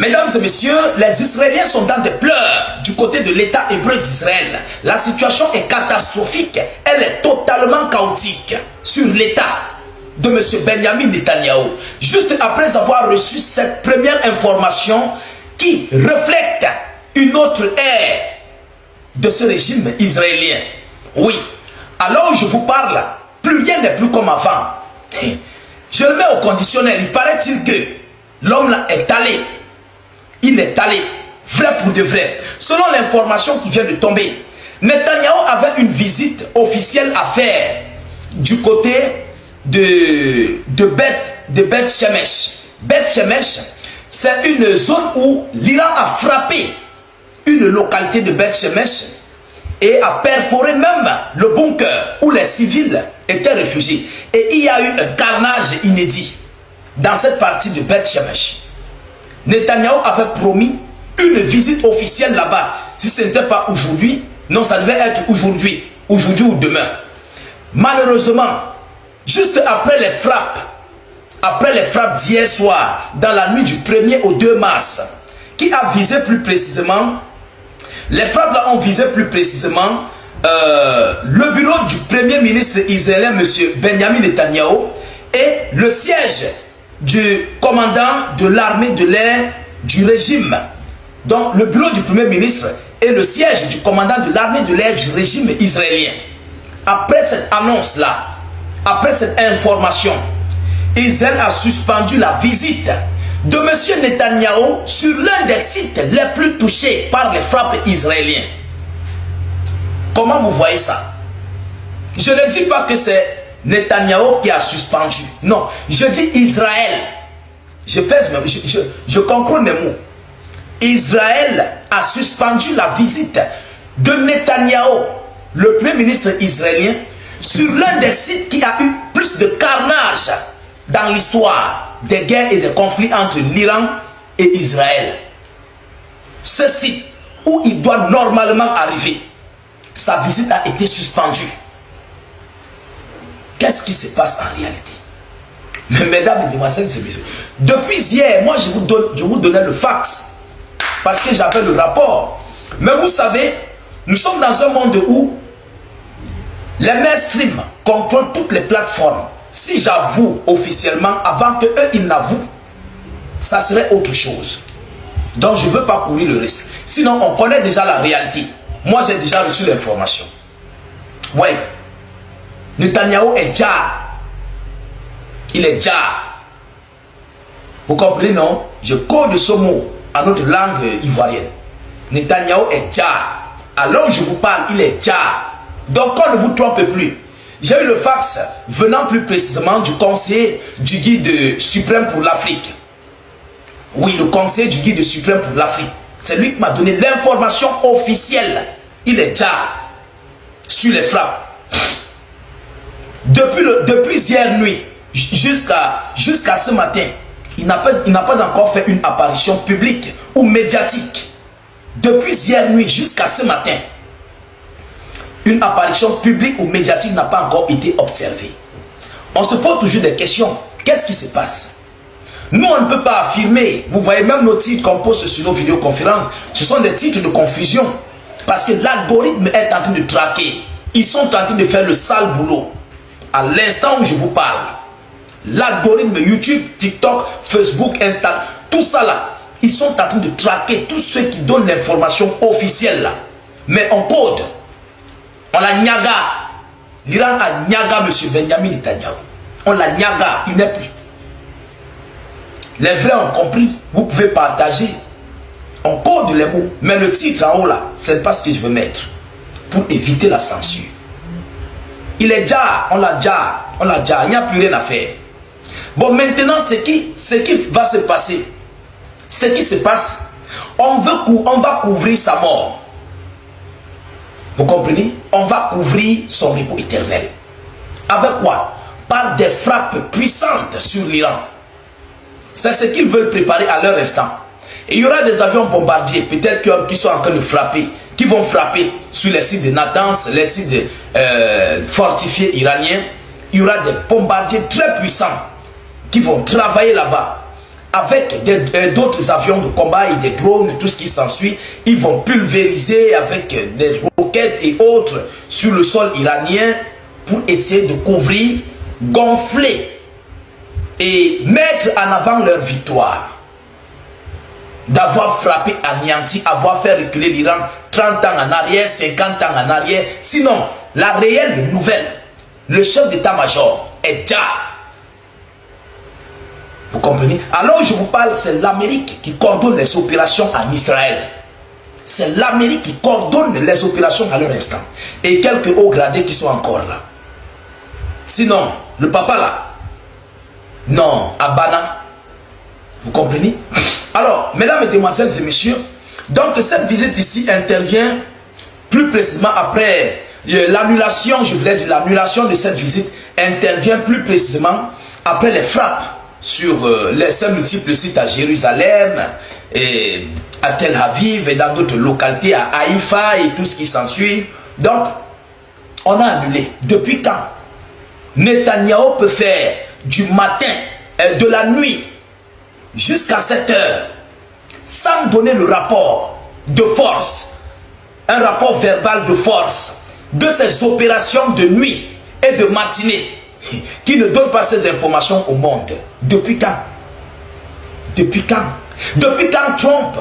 Mesdames et messieurs, les Israéliens sont dans des pleurs du côté de l'État hébreu d'Israël. La situation est catastrophique, elle est totalement chaotique sur l'État de M. Benjamin Netanyahou. Juste après avoir reçu cette première information qui reflète une autre ère de ce régime israélien. Oui, alors je vous parle, plus rien n'est plus comme avant. Je le mets au conditionnel, il paraît-il que l'homme là est allé. Il est allé, vrai pour de vrai. Selon l'information qui vient de tomber, Netanyahou avait une visite officielle à faire du côté de Beth Shemesh. Beth Shemesh, c'est une zone où l'Iran a frappé une localité de Beth Shemesh et a perforé même le bunker où les civils étaient réfugiés. Et il y a eu un carnage inédit dans cette partie de Beth Shemesh. Netanyahou avait promis une visite officielle là-bas. Si ce n'était pas aujourd'hui, non, ça devait être aujourd'hui ou demain. Malheureusement, juste après les frappes d'hier soir, dans la nuit du 1er au 2 mars, qui a visé plus précisément, les frappes là ont visé plus précisément le bureau du premier ministre israélien, M. Benjamin Netanyahou, et le siège du commandant de l'armée de l'air du régime. Donc le bureau du premier ministre et le siège du commandant de l'armée de l'air du régime israélien. Après cette annonce-là, après cette information, Israël a suspendu la visite de M. Netanyahou sur l'un des sites les plus touchés par les frappes israéliennes. Comment vous voyez ça? Je ne dis pas que c'est Netanyahou qui a suspendu. Non, je dis Israël. Je pèse même, je conclue mes mots. Israël a suspendu la visite de Netanyahou, le premier ministre israélien, sur l'un des sites qui a eu plus de carnage dans l'histoire des guerres et des conflits entre l'Iran et Israël. Ce site où il doit normalement arriver, sa visite a été suspendue. Qu'est-ce qui se passe en réalité? Mais mesdames et demoiselles, depuis hier, moi je vous donnais le fax parce que j'avais le rapport. Mais vous savez, nous sommes dans un monde où les mainstream contrôlent toutes les plateformes. Si j'avoue officiellement, avant que eux ils n'avouent, ça serait autre chose. Donc je ne veux pas courir le risque. Sinon on connaît déjà la réalité. Moi j'ai déjà reçu l'information. Ouais. Netanyahou est déjà. Il est déjà. Vous comprenez, non? Je code ce mot en notre langue ivoirienne. Netanyahou est déjà. Alors je vous parle, il est déjà. Donc on ne vous trompe plus. J'ai eu le fax venant plus précisément du conseiller du guide suprême pour l'Afrique. Oui, le conseiller du guide suprême pour l'Afrique. C'est lui qui m'a donné l'information officielle. Il est déjà sur les frappes. Depuis hier nuit jusqu'à ce matin, il n'a pas encore fait une apparition publique ou médiatique. Depuis hier nuit jusqu'à ce matin, une apparition publique ou médiatique n'a pas encore été observée. On se pose toujours des questions. Qu'est-ce qui se passe? Nous, on ne peut pas affirmer. Vous voyez même nos titres qu'on poste sur nos vidéoconférences. Ce sont des titres de confusion. Parce que l'algorithme est en train de traquer. Ils sont en train de faire le sale boulot. À l'instant où je vous parle, l'algorithme YouTube, TikTok, Facebook, Instagram, tout ça là, ils sont en train de traquer tous ceux qui donnent l'information officielle là. Mais en code, on la niaga. L'Iran a niaga M. Benjamin Netanyahou. On la niaga, il n'est plus. Les vrais ont compris. Vous pouvez partager. On code les mots. Mais le titre en haut là, c'est pas ce que je veux mettre. Pour éviter la censure. Il est déjà, on l'a déjà, il n'y a plus rien à faire. Bon, maintenant, ce qui va se passer, ce qui se passe, on va couvrir sa mort. Vous comprenez? On va couvrir son repos éternel. Avec quoi? Par des frappes puissantes sur l'Iran. C'est ce qu'ils veulent préparer à leur instant. Et il y aura des avions bombardiers, peut-être qui sont en train de frapper, qui vont frapper sur les sites de Natanz, les sites fortifiés iraniens. Il y aura des bombardiers très puissants qui vont travailler là-bas. avec d'autres avions de combat et des drones, tout ce qui s'ensuit. Ils vont pulvériser avec des roquettes et autres sur le sol iranien pour essayer de couvrir, gonfler et mettre en avant leur victoire. D'avoir frappé, anéanti, avoir fait reculer l'Iran 30 ans en arrière, 50 ans en arrière. Sinon, la réelle nouvelle, le chef d'état-major est déjà. Vous comprenez? Alors je vous parle, c'est l'Amérique qui coordonne les opérations en Israël. C'est l'Amérique qui coordonne les opérations à leur instant. Et quelques hauts gradés qui sont encore là. Sinon, le papa là, non, Abana, vous comprenez? Alors, mesdames et demoiselles et messieurs, donc cette visite ici intervient plus précisément après l'annulation, je voulais dire l'annulation de cette visite intervient plus précisément après les frappes sur ces multiples sites à Jérusalem, et à Tel Aviv et dans d'autres localités, à Haïfa et tout ce qui s'ensuit. Donc, on a annulé. Depuis quand Netanyahou peut faire du matin, de la nuit, jusqu'à 7 heures, sans donner le rapport de force, un rapport verbal de force, de ces opérations de nuit et de matinée, qui ne donne pas ces informations au monde. Depuis quand? Depuis quand? Depuis quand Trump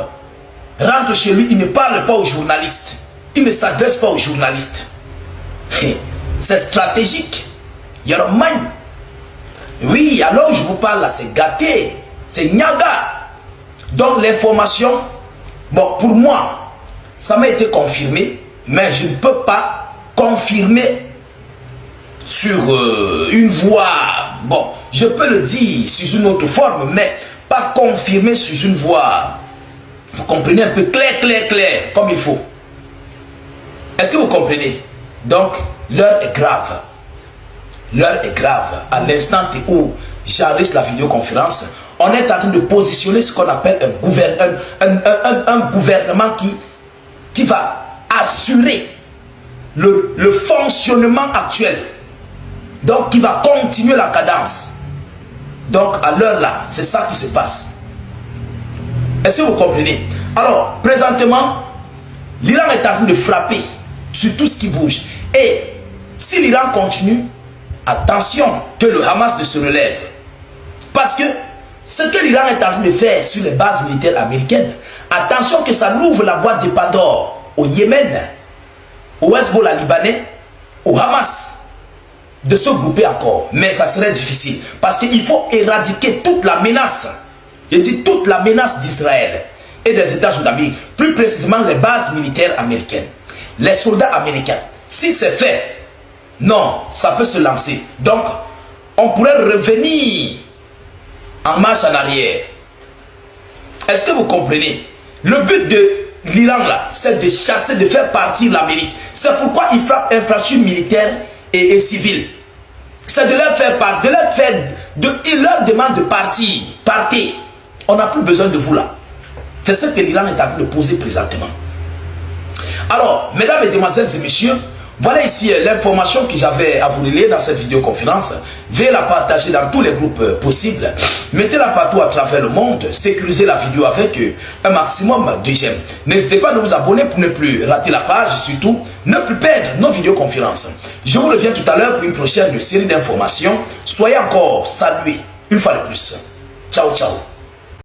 rentre chez lui, il ne parle pas aux journalistes, il ne s'adresse pas aux journalistes. C'est stratégique. Yaromane. Oui, alors je vous parle là, c'est gâté, c'est Nyaga. Donc l'information, bon, pour moi, ça m'a été confirmé, mais je ne peux pas confirmer sur une voix. Bon, je peux le dire sous une autre forme, mais pas confirmer sous une voix. Vous comprenez un peu clair, comme il faut. Est-ce que vous comprenez? Donc, l'heure est grave. L'heure est grave. À l'instant où j'enregistre la vidéoconférence, on est en train de positionner ce qu'on appelle un gouvernement qui va assurer le fonctionnement actuel. Donc, qui va continuer la cadence. Donc, à l'heure là, c'est ça qui se passe. Est-ce que vous comprenez? Alors, présentement, l'Iran est en train de frapper sur tout ce qui bouge. Et si l'Iran continue, attention que le Hamas ne se relève. Parce que ce que l'Iran est en train de faire sur les bases militaires américaines, attention que ça ouvre la boîte de Pandore au Yémen, au Hezbollah libanais, au Hamas, de se grouper encore. Mais ça serait difficile. Parce qu'il faut éradiquer toute la menace. Je dis toute la menace d'Israël et des États-Unis d'Amérique. Plus précisément les bases militaires américaines. Les soldats américains. Si c'est fait, non, ça peut se lancer. Donc, on pourrait revenir en marche en arrière. Est-ce que vous comprenez? Le but de l'Iran là, c'est de chasser, de faire partir l'Amérique. C'est pourquoi il frappe infrastructures militaires et civiles. C'est de leur faire part, il leur demande de partir. Partez. On n'a plus besoin de vous là. C'est ce que l'Iran est en train de poser présentement. Alors, mesdames et demoiselles et messieurs, voilà ici l'information que j'avais à vous relayer dans cette vidéoconférence. Veuillez la partager dans tous les groupes possibles. Mettez-la partout à travers le monde. Sécurisez la vidéo avec un maximum de j'aime. N'hésitez pas à vous abonner pour ne plus rater la page. Surtout, ne plus perdre nos vidéoconférences. Je vous reviens tout à l'heure pour une prochaine série d'informations. Soyez encore salués une fois de plus. Ciao, ciao.